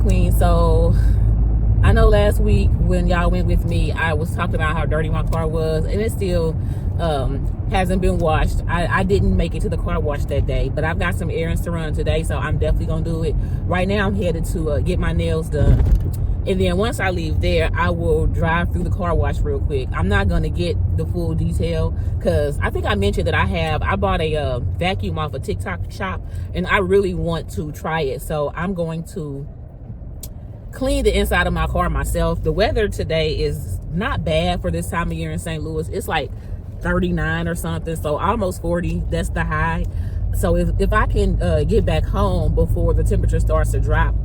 Queen. So I know last week when y'all went with me, I was talking about how dirty my car was, and it still hasn't been washed. I didn't make it to the car wash that day, but I've got some errands to run today, so I'm definitely gonna do it. Right now I'm headed to get my nails done, and then once I leave there, I will drive through the car wash real quick. I'm not gonna get the full detail because I think I mentioned that I bought a vacuum off a TikTok shop, and I really want to try it, so I'm going to clean the inside of my car myself. The weather today is not bad for this time of year in St. Louis. It's like 39 or something, so almost 40. That's the high. So if I can get back home before the temperature starts to drop,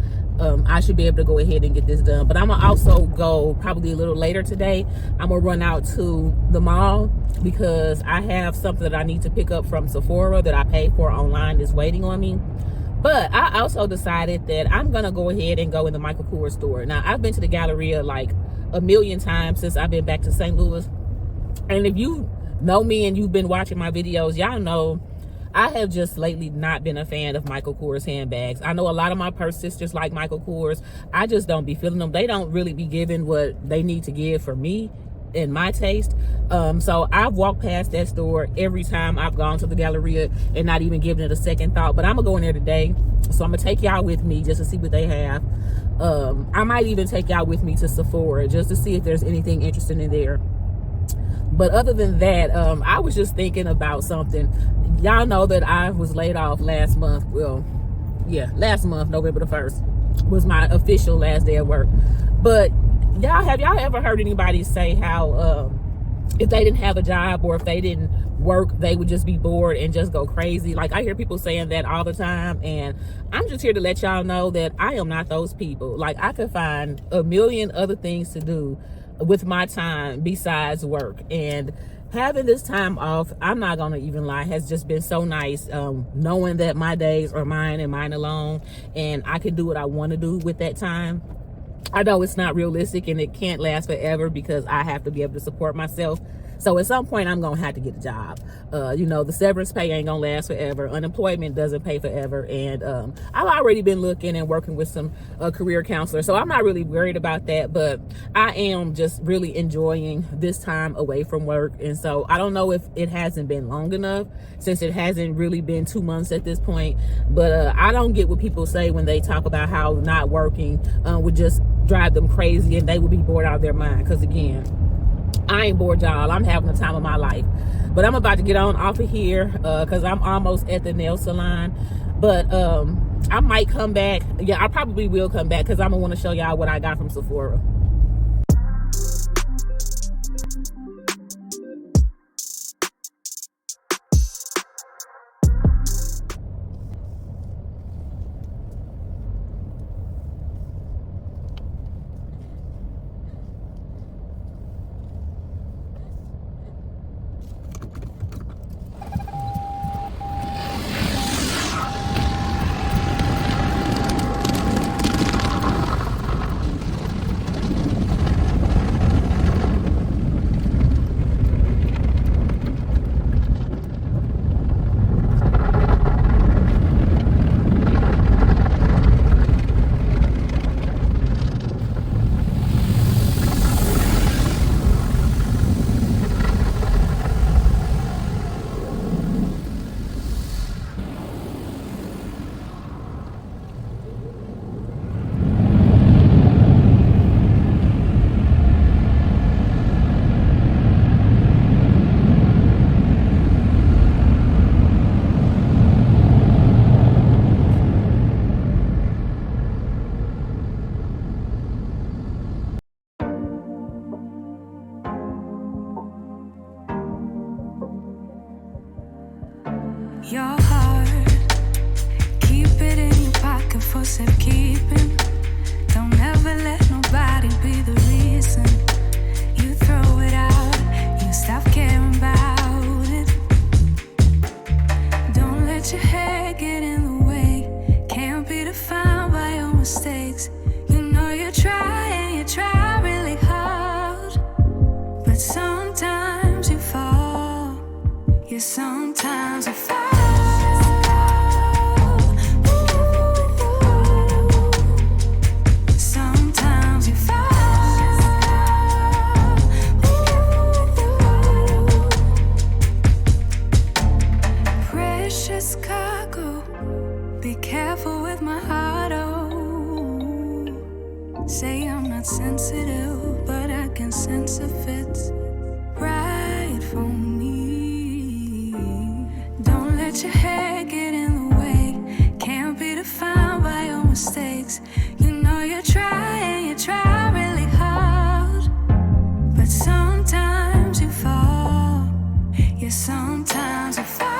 I should be able to go ahead and get this done. But I'm gonna also go probably a little later today. I'm gonna run out to the mall because I have something that I need to pick up from Sephora that I paid for online that's waiting on me. But I also decided that I'm gonna go ahead and go in the Michael Kors store. Now, I've been to the Galleria like a million times since I've been back to St. Louis. And if you know me and you've been watching my videos, y'all know I have just lately not been a fan of Michael Kors handbags. I know a lot of my purse sisters like Michael Kors. I just don't be feeling them. They don't really be giving what they need to give for me in my taste. So I've walked past that store every time I've gone to the Galleria and not even giving it a second thought. But I'm gonna go in there today, so I'm gonna take y'all with me just to see what they have. I might even take y'all with me to Sephora just to see if there's anything interesting in there. But other than that, I was just thinking about something. Y'all know that I was laid off last month. Well, yeah, last month, November the 1st was my official last day of work. But have y'all ever heard anybody say how if they didn't have a job or if they didn't work, they would just be bored and just go crazy? Like, I hear people saying that all the time, and I'm just here to let y'all know that I am not those people. Like, I could find a million other things to do with my time besides work, and having this time off, I'm not gonna even lie, has just been so nice, knowing that my days are mine and mine alone, and I can do what I want to do with that time. I know it's not realistic and it can't last forever because I have to be able to support myself. So at some point I'm gonna have to get a job. The severance pay ain't gonna last forever. Unemployment doesn't pay forever. And I've already been looking and working with some career counselors, so I'm not really worried about that. But I am just really enjoying this time away from work. And so I don't know if it hasn't been long enough, since it hasn't really been 2 months at this point. But I don't get what people say when they talk about how not working would just drive them crazy and they would be bored out of their mind. Because again, I ain't bored, y'all. I'm having the time of my life. But I'm about to get on off of here because I'm almost at the nail salon. But I might come back. Yeah, I probably will come back because I'm going to want to show y'all what I got from Sephora. Your heart, keep it in your pocket for safekeeping. Don't ever let nobody be the reason you throw it out, you stop caring about it. Don't let your head get in the way, can't be defined by your mistakes. You know you try and you try really hard, but sometimes you fall, yeah, sometimes you fall. sensitive, but I can sense if it's right for me. Don't let your hair get in the way. Can't be defined by your mistakes. You know you try really hard, but sometimes you fall. Yeah, sometimes you fall.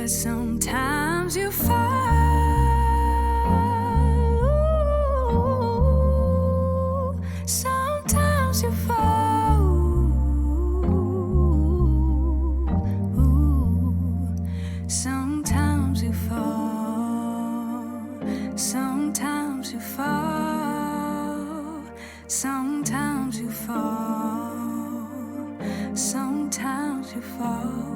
Sometimes you fall. Sometimes you fall. Sometimes you fall. Sometimes you fall. Sometimes you fall. Sometimes you fall.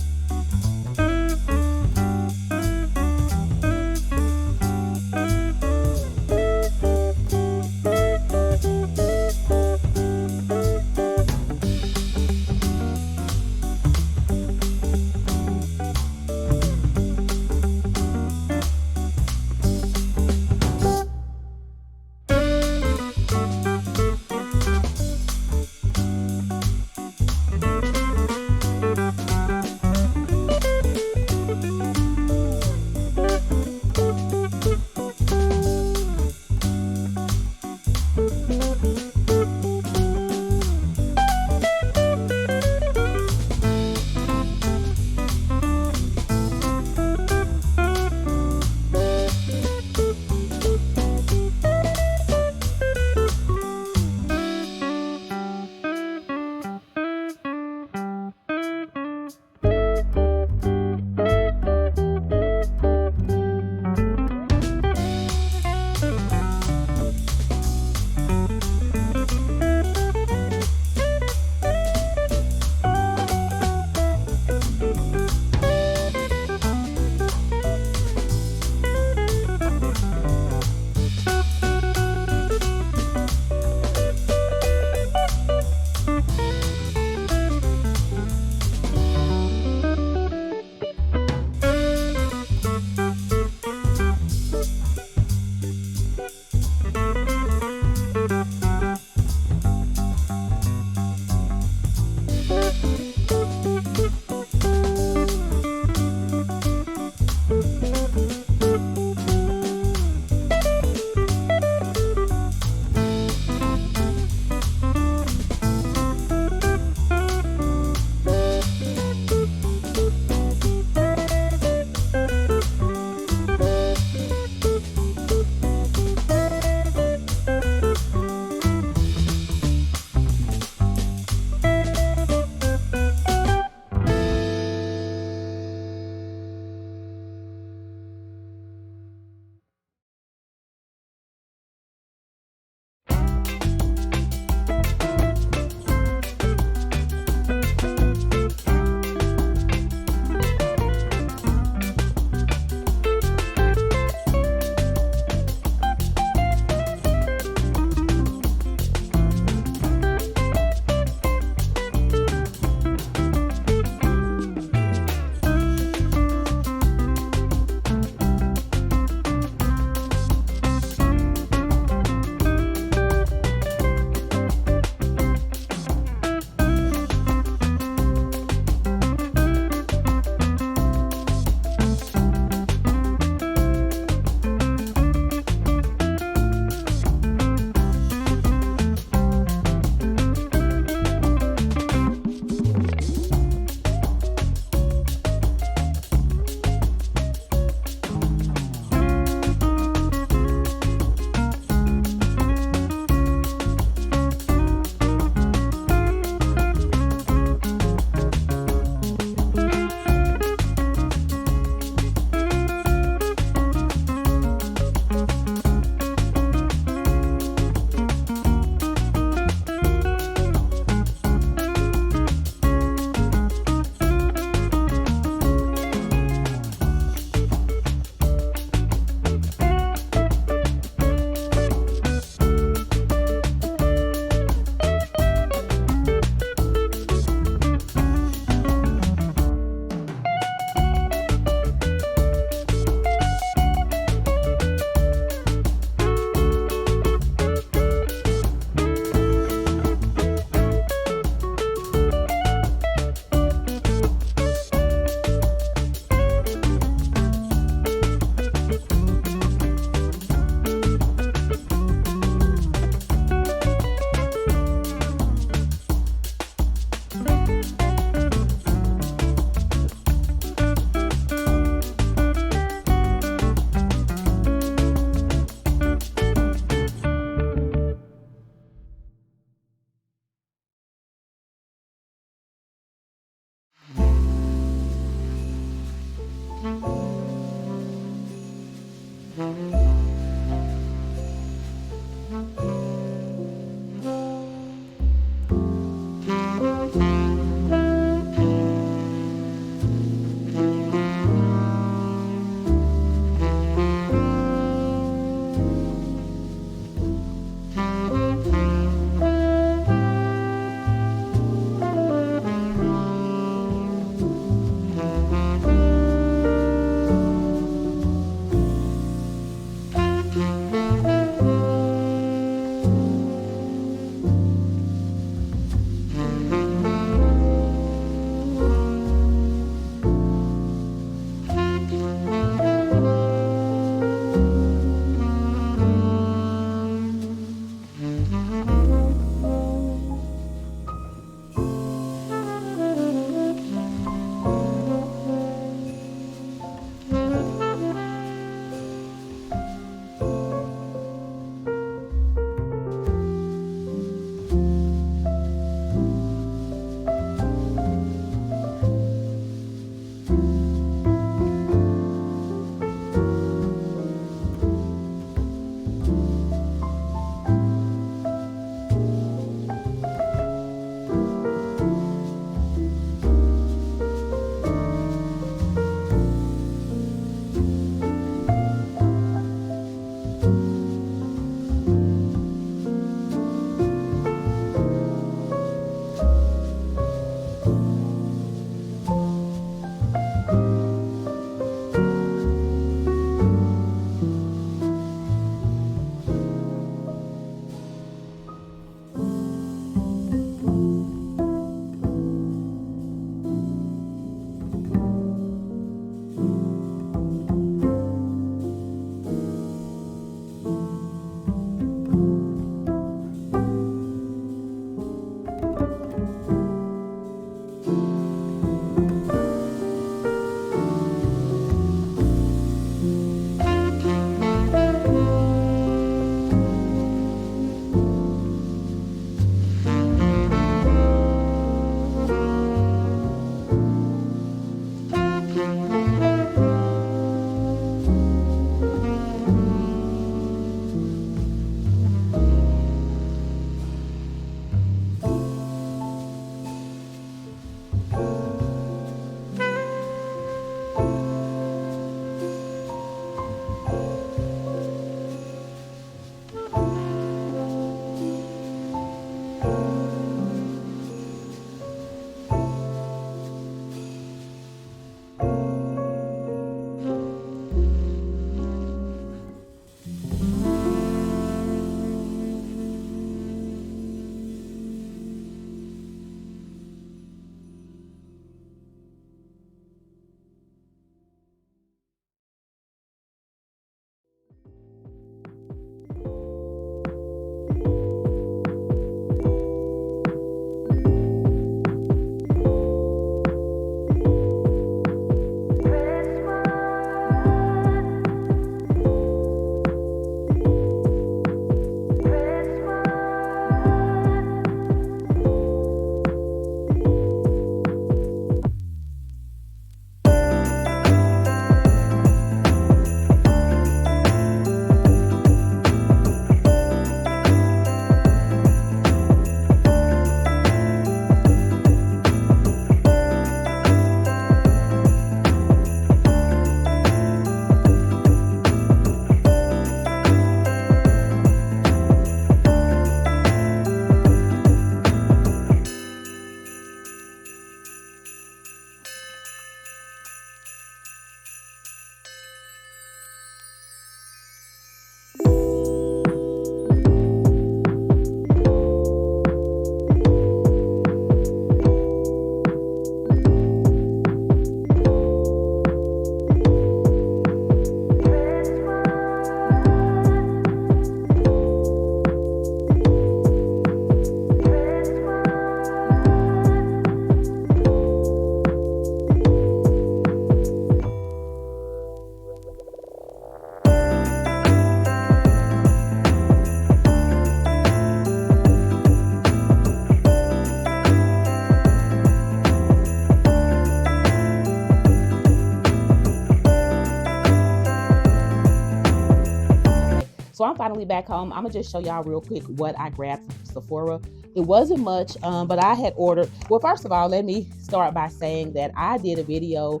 So I'm finally back home. I'm gonna just show y'all real quick what I grabbed from Sephora. It wasn't much, but I had ordered. Well, first of all, let me start by saying that I did a video,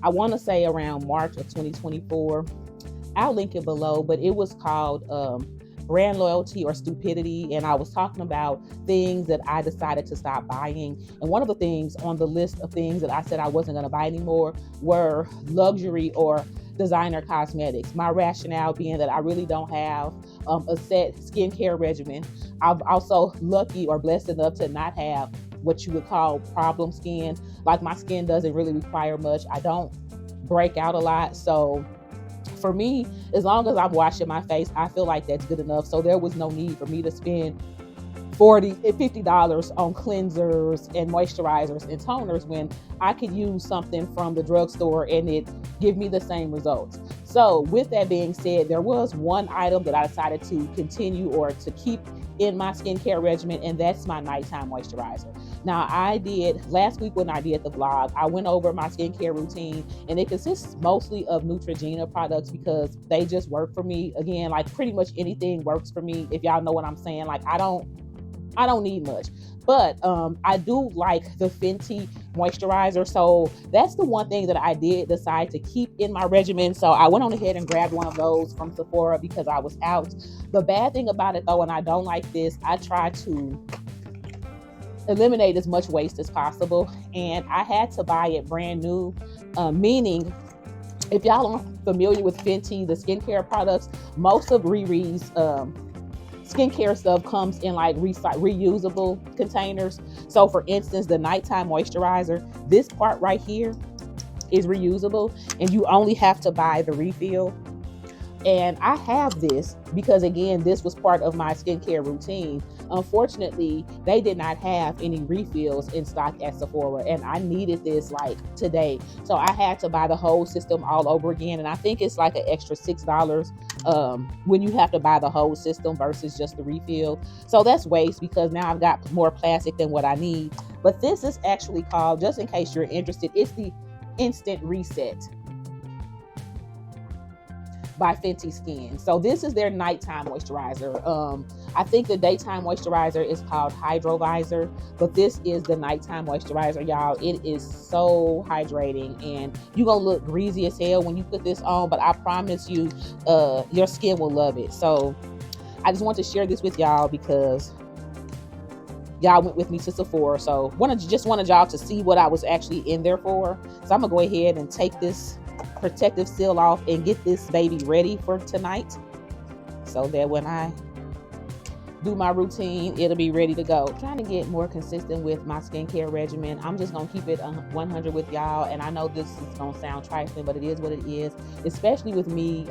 I want to say around March of 2024. I'll link it below, but it was called Brand Loyalty or Stupidity. And I was talking about things that I decided to stop buying. And one of the things on the list of things that I said I wasn't going to buy anymore were luxury or designer cosmetics. My rationale being that I really don't have a set skincare regimen. I'm also lucky or blessed enough to not have what you would call problem skin. Like, my skin doesn't really require much. I don't break out a lot. So for me, as long as I'm washing my face, I feel like that's good enough. So there was no need for me to spend $40, $50 on cleansers and moisturizers and toners when I could use something from the drugstore and it give me the same results. So with that being said, there was one item that I decided to continue or to keep in my skincare regimen, and that's my nighttime moisturizer. Now, I did last week when I did the vlog, I went over my skincare routine, and it consists mostly of Neutrogena products because they just work for me. Again, like, pretty much anything works for me, if y'all know what I'm saying. Like, I don't need much, but I do like the Fenty moisturizer. So that's the one thing that I did decide to keep in my regimen. So I went on ahead and grabbed one of those from Sephora because I was out. The bad thing about it though, and I don't like this, I try to eliminate as much waste as possible, and I had to buy it brand new, meaning, if y'all aren't familiar with Fenty, the skincare products, most of Riri's skincare stuff comes in like reusable containers. So for instance, the nighttime moisturizer, this part right here is reusable, and you only have to buy the refill. And I have this because, again, this was part of my skincare routine. Unfortunately, they did not have any refills in stock at Sephora, and I needed this like today. So I had to buy the whole system all over again. And I think it's like an extra $6 when you have to buy the whole system versus just the refill. So that's waste because now I've got more plastic than what I need. But this is actually called, just in case you're interested, it's the Instant Reset by Fenty Skin. So this is their nighttime moisturizer. I think the daytime moisturizer is called Hydro Visor, but this is the nighttime moisturizer, y'all. It is so hydrating, and you're gonna look greasy as hell when you put this on, but I promise you, your skin will love it. So I just want to share this with y'all because y'all went with me to Sephora. So just wanted y'all to see what I was actually in there for. So I'm gonna go ahead and take this protective seal off and get this baby ready for tonight so that when I do my routine, it'll be ready to go. Trying to get more consistent with my skincare regimen. I'm just gonna keep it 100 with y'all, and I know this is gonna sound trifling, but it is what it is, especially with me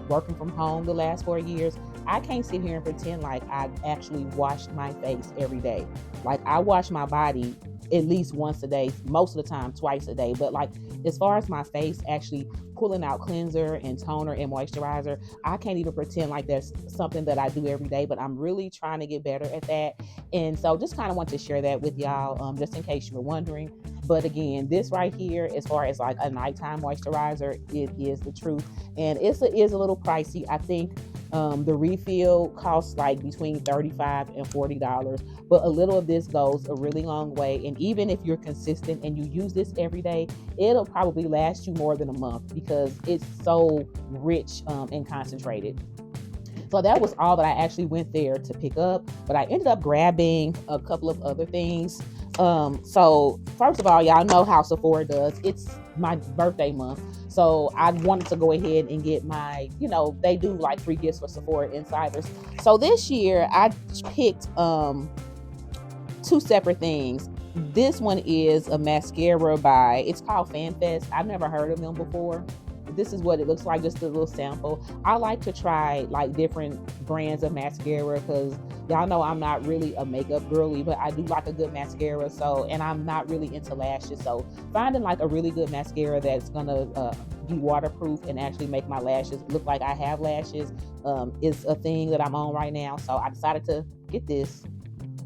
working from home the last 4 years. I can't sit here and pretend like I actually wash my face every day. Like, I wash my body at least once a day, most of the time twice a day. But like, as far as my face actually pulling out cleanser and toner and moisturizer, I can't even pretend like that's something that I do every day, but I'm really trying to get better at that. And so just kind of want to share that with y'all, just in case you were wondering. But again, this right here, as far as like a nighttime moisturizer, it is the truth. And it is a little pricey. I think the refill costs like between $35 and $40, but a little of this goes a really long way. And even if you're consistent and you use this every day, it'll probably last you more than a month because it's so rich and concentrated. So that was all that I actually went there to pick up, but I ended up grabbing a couple of other things. So first of all, y'all know how Sephora does. It's my birthday month. So I wanted to go ahead and get my, they do like free gifts for Sephora Insiders. So this year I picked two separate things. This one is a mascara it's called FanFest. I've never heard of them before. This is what it looks like, just a little sample. I like to try like different brands of mascara because y'all know I'm not really a makeup girly, but I do like a good mascara. So, and I'm not really into lashes. So finding like a really good mascara that's gonna be waterproof and actually make my lashes look like I have lashes is a thing that I'm on right now. So I decided to get this.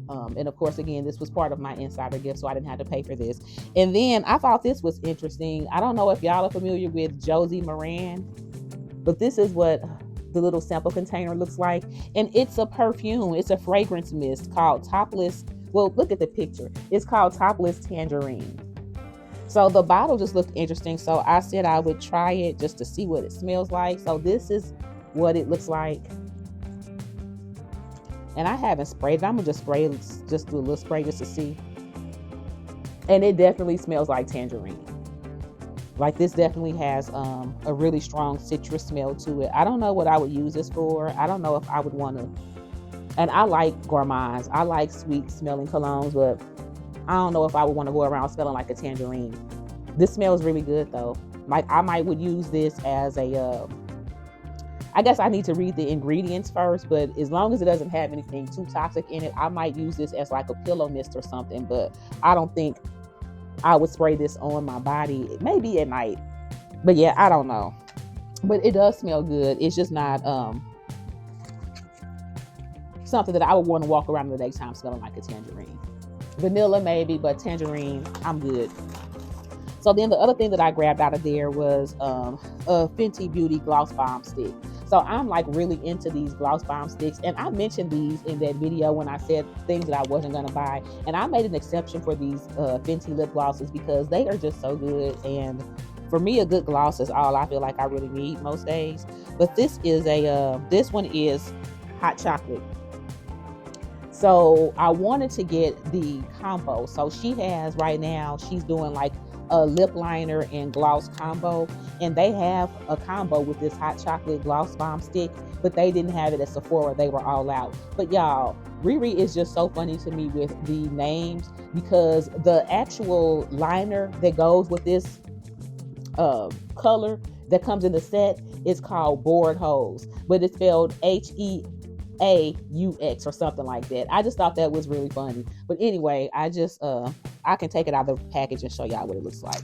And of course, again, this was part of my insider gift, so I didn't have to pay for this. And then I thought this was interesting. I don't know if y'all are familiar with Josie Moran, but this is what the little sample container looks like. And it's a perfume. It's a fragrance mist called Topless. Well, look at the picture. It's called Topless Tangerine. So the bottle just looked interesting. So I said I would try it just to see what it smells like. So this is what it looks like. And I haven't sprayed it. I'm gonna just spray it, just do a little spray just to see. And it definitely smells like tangerine. Like this definitely has a really strong citrus smell to it. I don't know what I would use this for. I don't know if I would want to. And I like gourmands. I like sweet smelling colognes, but I don't know if I would want to go around smelling like a tangerine. This smells really good though. Like I might would use this as a. I guess I need to read the ingredients first, but as long as it doesn't have anything too toxic in it, I might use this as like a pillow mist or something. But I don't think I would spray this on my body. Maybe at night, but yeah, I don't know. But it does smell good. It's just not something that I would want to walk around in the daytime smelling like a tangerine. Vanilla maybe, but tangerine, I'm good. So then the other thing that I grabbed out of there was a Fenty Beauty Gloss Bomb Stick. So I'm like really into these gloss bomb sticks, and I mentioned these in that video when I said things that I wasn't gonna buy, and I made an exception for these Fenty lip glosses because they are just so good. And for me, a good gloss is all I feel like I really need most days. But this is this one is hot chocolate. So I wanted to get the combo. So she has right now, she's doing like a lip liner and gloss combo, and they have a combo with this hot chocolate gloss bomb stick, but they didn't have it at Sephora. They were all out. But y'all, Riri is just so funny to me with the names, because the actual liner that goes with this color that comes in the set is called Bored Hose, but it's spelled HEAUX or something like that. I just thought that was really funny. But anyway, I just I can take it out of the package and show y'all what it looks like.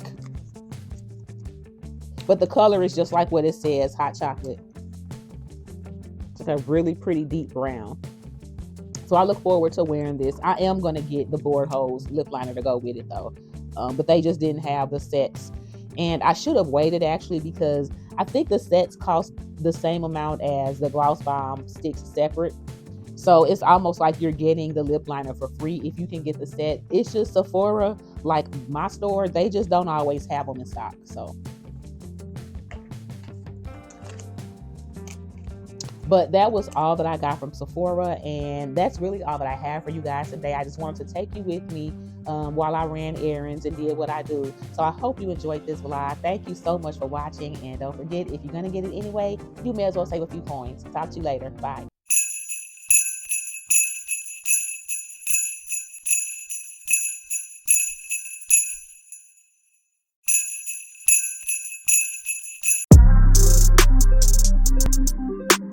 But the color is just like what it says, hot chocolate. It's a really pretty deep brown. So I look forward to wearing this. I am going to get the Bored Hose lip liner to go with it though. But they just didn't have the sets. And I should have waited actually, because I think the sets cost the same amount as the gloss bomb sticks separate. So it's almost like you're getting the lip liner for free if you can get the set. It's just Sephora, like my store, they just don't always have them in stock. So, but that was all that I got from Sephora, and that's really all that I have for you guys today. I just wanted to take you with me while I ran errands and did what I do. So I hope you enjoyed this vlog. Thank you so much for watching, and don't forget, if you're going to get it anyway, you may as well save a few coins. Talk to you later. Bye.